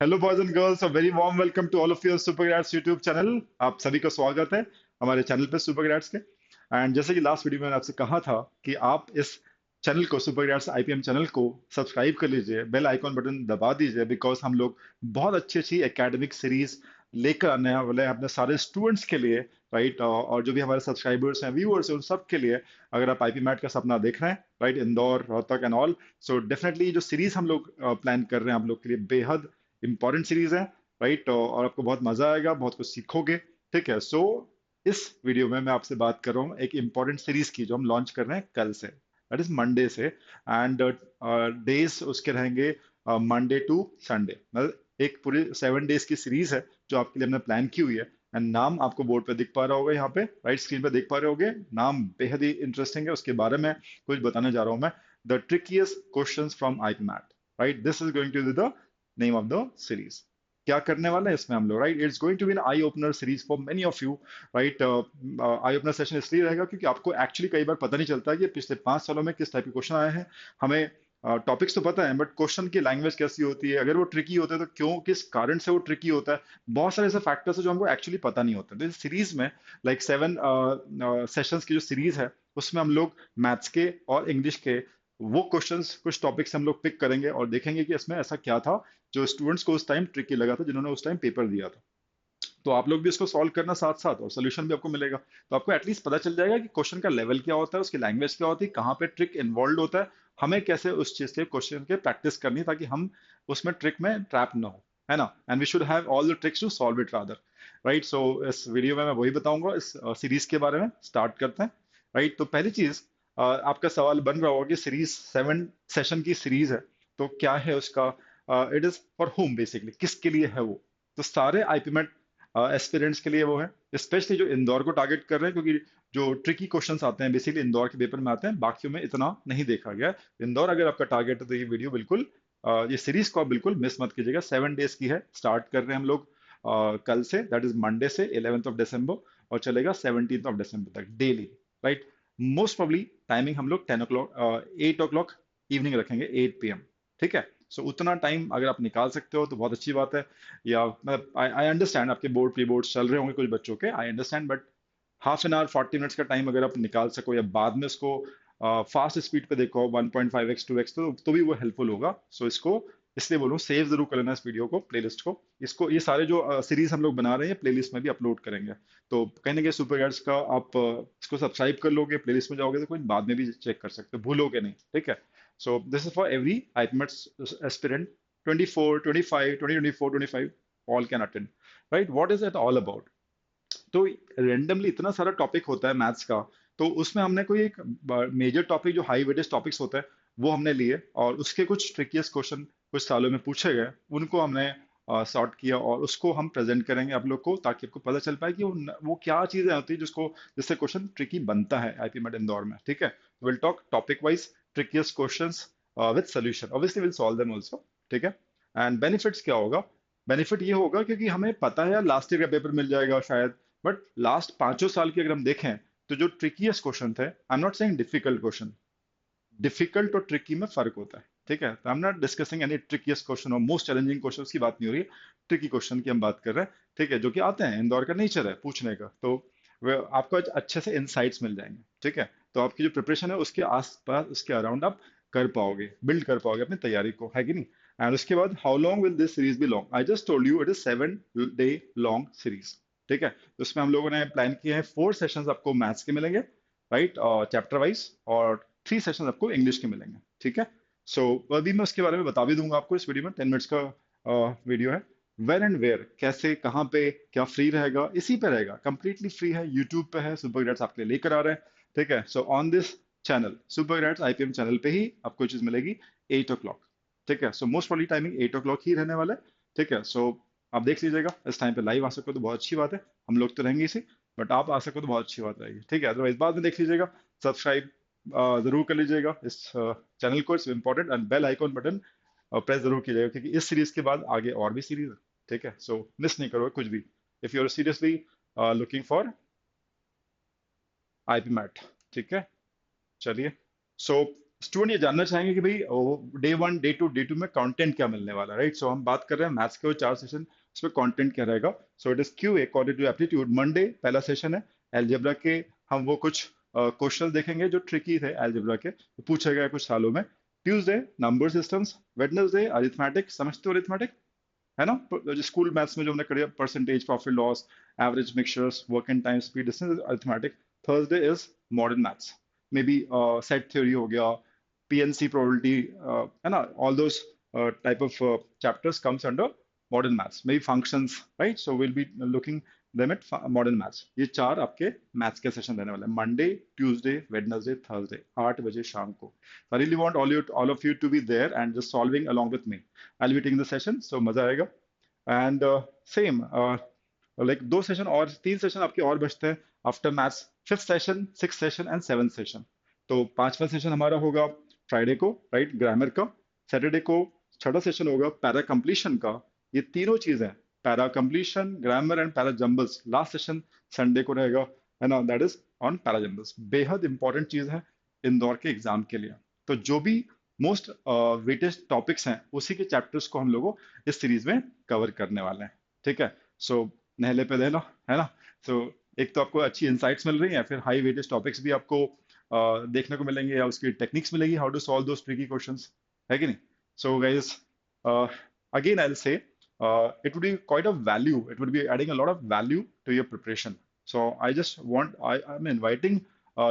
Hello boys and girls, a very warm welcome to all of your super grads YouTube channel. आप सभी का स्वागत है हमारे चैनल पे सुपर ग्रैड्स के। एंड जैसे कि लास्ट वीडियो में मैंने आपसे कहा था कि आप इस चैनल को, सुपर ग्रैड्स आईपीएम चैनल को सब्सक्राइब कर लीजिए, बेल आइकॉन बटन दबा दीजिए, बिकॉज हम लोग बहुत अच्छी अच्छी एकेडमिक सीरीज लेकर आने वाले हैं अपने सारे स्टूडेंट्स के लिए। राइट, और जो भी हमारे सब्सक्राइबर्स हैं, व्यूअर्स हैं, उन सब के लिए। अगर आप आईपी मैट का सपना देख रहे हैं, right, Indore, Rohtak and all, so definitely जो सीरीज हम लोग प्लान कर रहे हैं आप लोग के लिए बेहद इंपॉर्टेंट सीरीज है। राइट, और आपको बहुत मजा आएगा, बहुत कुछ सीखोगे। ठीक है, सो इस वीडियो में मैं आपसे बात कर रहा हूँ एक इंपॉर्टेंट सीरीज की, जो हम लॉन्च कर रहे हैं कल से, दैट इज मंडे से। एंड डेज उसके रहेंगे मंडे टू संडे, मतलब एक पूरी 7 डेज की सीरीज है जो आपके लिए हमने प्लान की हुई है। एंड नाम आपको बोर्ड पे दिख पा रहा होगा, यहाँ पे राइट स्क्रीन पे देख पा रहे होगे। नाम बेहद ही इंटरेस्टिंग है, उसके बारे में कुछ बताने जा रहा हूँ मैं। The trickiest questions from IP MAT. Right, this is going to be the name of the series. क्या करने वाला है इसमें हम लोग, right, it's going to be an eye opener series for many of you. Right, eye opener session इसलिए रहेगा क्योंकि आपको एक्चुअली कई बार पता नहीं चलता कि पिछले 5 सालों में किस टाइप के क्वेश्चन आए हैं। हमें टॉपिक्स तो पता है, बट क्वेश्चन की लैंग्वेज कैसी होती है, अगर वो ट्रिकी होता है तो क्यों, किस कारण से वो ट्रिकी होता है। बहुत सारे ऐसे फैक्टर्स है जो हमको एक्चुअली पता नहीं होते। तो इस सीरीज में, लाइक 7 सेशंस की जो सीरीज है, उसमें हम लोग मैथ्स के और इंग्लिश के वो क्वेश्चंस, कुछ टॉपिक्स हम लोग पिक करेंगे और देखेंगे कि इसमें ऐसा क्या था जो स्टूडेंट्स को उस टाइम ट्रिकी लगा था, जिन्होंने उस टाइम पेपर दिया था। तो आप लोग भी इसको सॉल्व करना साथ साथ, और सोल्यूशन भी आपको मिलेगा। तो आपको एटलीस्ट पता चल जाएगा कि क्वेश्चन का लेवल क्या होता है, उसकी लैंग्वेज क्या होती है, कहाँ पे ट्रिक इन्वॉल्व होता है, हमें कैसे उस चीज के क्वेश्चन के प्रैक्टिस करनी है, ताकि हम उसमें ट्रिक में ट्रैप ना हो, है ना। And we should have all the tricks to solve it rather. Right, so इस वीडियो में मैं वही बताऊंगा, इस सीरीज के बारे में। स्टार्ट करते हैं। राइट, तो पहली चीज, आपका सवाल बन रहा होगा कि सीरीज 7 सेशन की सीरीज है, तो क्या है उसका, it is for home, basically किसके लिए है वो। तो सारे आईपीमेट एस्पिरेंट्स के लिए वो है, स्पेशली जो इंदौर को टारगेट कर रहे हैं, क्योंकि जो ट्रिकी क्वेश्चंस आते हैं बेसिकली इंदौर के पेपर में आते हैं, बाकियों में इतना नहीं देखा गया है। इंदौर अगर आपका टारगेट है तो ये वीडियो बिल्कुल, ये सीरीज को आप बिल्कुल मिस मत कीजिएगा। 7 डेज की है, स्टार्ट कर रहे हैं हम लोग कल से, दैट इज मंडे से 11 दिसंबर, और चलेगा 17 दिसंबर तक daily. Right, most probably timing हम लोग 10 o'clock, 8 o'clock इवनिंग रखेंगे, 8 PM। ठीक है, सो उतना टाइम अगर आप निकाल सकते हो तो बहुत अच्छी बात है। या मतलब आई आई अंडरस्टैंड आपके बोर्ड प्री बोर्ड चल रहे होंगे कुछ बच्चों के, I understand, but ½ an hour 40 minutes का टाइम अगर आप निकाल सको, या बाद में उसको फास्ट स्पीड पे देखो 1.5x 2x, तो भी वो हेल्पफुल होगा। सो इसको इसलिए बोलूँ, सेव जरूर कर लेना इस वीडियो को, प्लेलिस्ट को। इसको, ये सारे जो सीरीज हम लोग बना रहे हैं प्लेलिस्ट में भी अपलोड करेंगे। तो कहीं ना कहीं सुपर गाइड्स का आप इसको सब्सक्राइब कर लोगे, प्लेलिस्ट में जाओगे तो कोई बाद में भी चेक कर सकते हो, भूलोगे नहीं। ठीक है, so this is for every IPMATs aspirant, 24, 25, 2024, 25, all can attend. Right, what is it all about. तो रेंडमली इतना सारा टॉपिक होता है मैथ्स का, तो उसमें हमने कोई एक मेजर टॉपिक, जो हाई वेटेज टॉपिक्स होते हैं, वो हमने लिए, और उसके कुछ ट्रिकियस्ट क्वेश्चन कुछ सालों में पूछे गए, उनको हमने सॉर्ट किया, और उसको हम प्रेजेंट करेंगे आप लोग को, ताकि आपको पता चल पाए कि वो क्या चीजें होती है जिसको, जिससे क्वेश्चन ट्रिकी बनता है आईपी मेट इंदौर में। ठीक है, will talk topic wise trickiest questions with solution, obviously will solve them also. ठीक है, एंड बेनिफिट्स क्या होगा। बेनिफिट ये होगा क्योंकि हमें पता है यार लास्ट ईयर का पेपर मिल जाएगा शायद, बट लास्ट 5 साल की अगर हम देखें, तो जो ट्रिकीएस्ट क्वेश्चन थे, I am not saying difficult question, difficult और ट्रिकी में फर्क होता है। ठीक है, तो I am not discussing any ट्रिकीएस्ट question और मोस्ट चैलेंजिंग क्वेश्चन की बात नहीं हो रही है, ट्रिकी क्वेश्चन की हम बात कर रहे हैं। ठीक है, जो कि आते हैं, इंदौर का नेचर है पूछने का, तो आपको अच्छे से इंसाइट्स मिल जाएंगे। ठीक है, तो आपकी जो प्रिपरेशन है उसके आसपास, उसके अराउंड आप कर पाओगे, बिल्ड कर पाओगे अपनी तैयारी को, है कि नहीं। एंड उसके बाद, how long will this series be long, I just told you it is 7 day long series. ठीक है, तो उसमें हम लोगों ने प्लान किए हैं 4 सेशंस आपको मैथ्स के मिलेंगे, राइट, चैप्टर वाइज, और 3 सेशन आपको इंग्लिश के मिलेंगे। ठीक है, सो अभी मैं उसके बारे में बता भी दूंगा आपको, इस वीडियो में 10 मिनट्स का वीडियो है। वेर एंड वेयर, कैसे, कहाँ पे, क्या फ्री रहेगा, इसी पे रहेगा, कंप्लीटली फ्री है, यूट्यूब पे है, सुपर ग्रेड्स आपके लिए लेकर आ रहे हैं। ठीक है, so on this channel, super grades IPM channel पे ही आपको चीज मिलेगी 8 o'clock। ठीक है, so most probably timing 8 o'clock ही रहने वाला है। ठीक है, सो आप देख लीजिएगा, इस टाइम पे लाइव आ सको तो बहुत अच्छी बात है, हम लोग तो रहेंगे इसी, बट आप आ सको तो बहुत अच्छी बात रहेगी। ठीक है, अदरवाइज बाद में देख लीजिएगा। सब्सक्राइब जरूर कर लीजिएगा इस चैनल को, it's important, and bell icon button press जरूर कीजिएगा, क्योंकि इस सीरीज के बाद आगे और भी सीरीज है। ठीक है, सो मिस नहीं करो कुछ भी, if you are seriously looking for IP MAT. ठीक है, चलिए, सो स्टूडेंट ये जानना चाहेंगे कि भाई डे 1 डे 2 में कंटेंट क्या मिलने वाला है, राइट? सो हम बात कर रहे हैं मैथ्स के वो 4 सेशन, उसमें कंटेंट क्या रहेगा। So it is QA quantitative aptitude. Monday पहला सेशन है अलजेब्रा के, हम वो कुछ क्वेश्चन देखेंगे जो ट्रिकी थे अलजेब्रा के, तो पूछे गए कुछ सालों में। Tuesday number systems. Wednesday arithmetic, समझते हो अरिथमेटिक, है ना? जो स्कूल मैथ्स में जो हमने करिए, percentage, profit loss, average mixtures, work and time, speed, distance, arithmetic. Thursday is modern maths, may be set theory हो गया, पीएनसी प्रोबेबिलिटी, है ना? All those type of chapters comes under modern maths, maybe functions, right? So we'll be looking them at modern maths. ये चार आपके maths के session रहने वाले हैं, मंडे, ट्यूसडे, वेडनेसडे, थर्सडे, 8 बजे शाम को। I really want all of you to be there and just solving along with me. I'll be taking the session, so मजा आएगा। एंड सेम लाइक 2 सेशन और 3 सेशन आपके और बचते हैं after maths, 5th session, 6th session and 7th session. तो 5वां session हमारा होगा फ्राइडे को, राइट, ग्रामर का। सैटरडे को छठा सेशन होगा पैरा कंप्लीशन का। ये तीनों चीजें, para completion, grammar and para jumbles, last session Sunday को रहेगा, है ना? That is on para jumbles. बेहद इंपॉर्टेंट चीज है इंदौर के एग्जाम के लिए। तो जो भी मोस्ट वेटेज टॉपिक्स हैं उसी के चैप्टर्स को हम लोगों इस सीरीज में कवर करने वाले हैं, ठीक है? सो नहले पे देना, है ना? सो एक तो आपको अच्छी इंसाइट्स मिल रही हैं, फिर हाई वेटेज टॉपिक्स भी आपको देखने को मिलेंगे, या उसकी टेक्निक्स मिलेगी, how to solve those tricky questions, है कि नहीं? So guys, again I will say it would be quite a value, it would be adding a lot of value to your preparation. So I just want, I'm inviting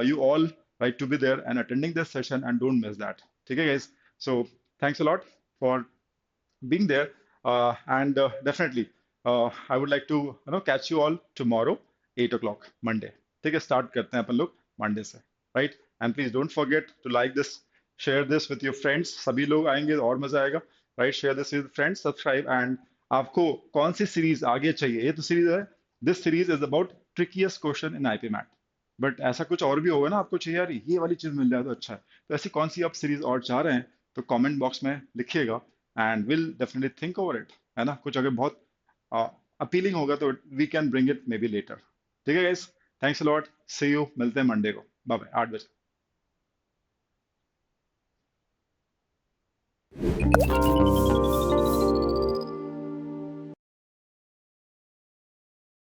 you all, right, to be there and attending this session, and don't miss that. Okay guys, so thanks a lot for being there, and definitely I would like to catch you all tomorrow 8 o'clock Monday. ठीक है, start करते हैं अपन लोग Monday से, right? And please don't forget to like this, share this with your friends, सभी लोग आएंगे और मजा आएगा, right? Share this with friends, subscribe, and आपको कौन सी सीरीज आगे चाहिए? ये तो सीरीज है, this series is about ट्रिकीएस्ट question in IP math, but ऐसा कुछ और भी होगा ना, आपको चाहिए यार ये वाली चीज मिल जाए तो अच्छा है, तो ऐसी कौन सी आप सीरीज और चाह रहे हैं, तो कमेंट बॉक्स में लिखिएगा, and will definitely think over it, है ना? कुछ अगर बहुत अपीलिंग होगा तो we can bring it may be later. ठीक है guys, thanks a lot, see you, मिलते हैं मंडे को, बाय बाय, 8 बजे।